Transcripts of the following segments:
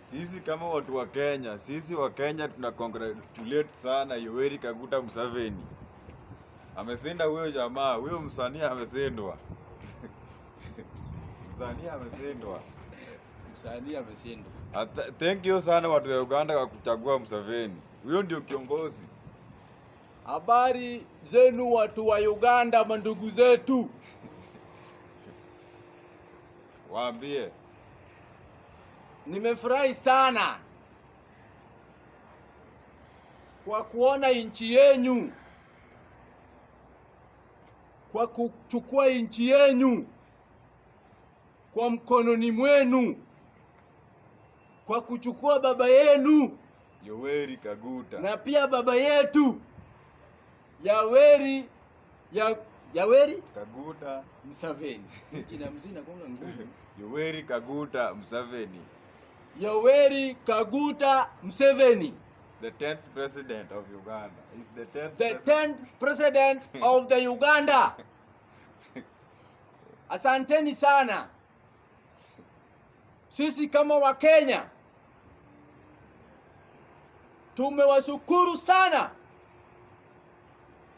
Sisi kama watu wa Kenya, sisi wa Kenya tunacongratulate sana Yoweri Kaguta Museveni. Ameshinda huyo jamaa, huyo msanii ameshindwa. Msanii ameshindwa. Msanii ameshindwa. Thank you sana watu wa Uganda kwa kuchagua Museveni. Huyo ndio kiongozi. Habari zenu watu wa Uganda, mandugu zetu. Waambie. Nimefurahi sana kwa kuona nchi yenu, kwa kuchukua nchi yenu kwa mkononi mwenu, kwa kuchukua baba yenu Yoweri Kaguta na pia baba yetu Yoweri Kaguta Museveni. Jina mzina kwa ngumu. Yoweri Kaguta Museveni. Yoweri Kaguta Museveni. The 10th president of Uganda. He's the 10th president of the Uganda. Asanteni sana. Sisi kama wa Kenya tumewashukuru sana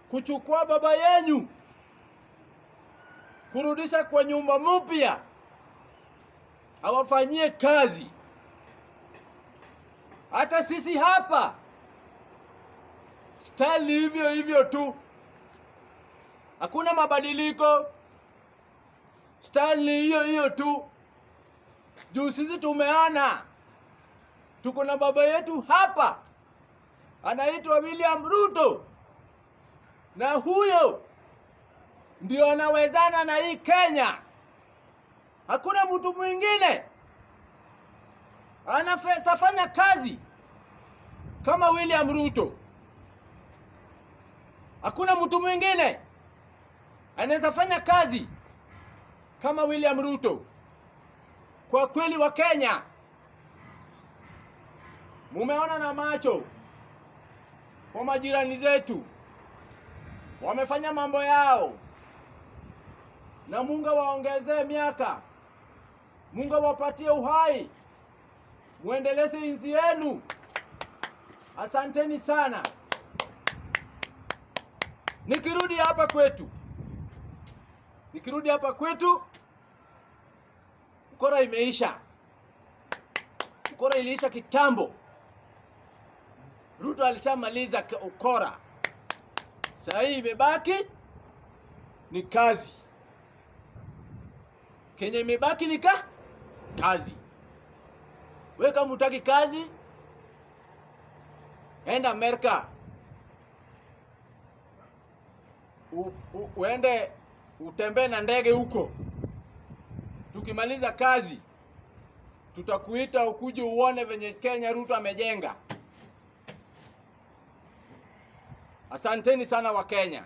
kuchukua baba yenu, kurudisha kwa nyumba mpya, awafanyie kazi. Hata sisi hapa style hivyo hivyo tu, hakuna mabadiliko, style ni hiyo hiyo tu. Juu sisi tumeana, tuko na baba yetu hapa anaitwa William Ruto, na huyo ndio anawezana na hii Kenya. Hakuna mtu mwingine anafanya kazi kama William Ruto. Hakuna mtu mwingine anaweza fanya kazi kama William Ruto. Kwa kweli wa Kenya, mumeona na macho kwa majirani zetu wamefanya mambo yao, na Mungu waongezee miaka, Mungu wapatie uhai, muendeleze nchi yenu. Asanteni sana. Nikirudi hapa kwetu, ukora imeisha. Ukora iliisha kitambo. Ruto alishamaliza ukora. Sasa hii imebaki ni kazi. Kenya imebaki ni kazi. Wewe kama hutaki kazi, enda Amerika. Uende utembee na ndege huko. Tukimaliza kazi, tutakuita ukuje uone venye Kenya Ruto amejenga. Asanteni sana wa Kenya.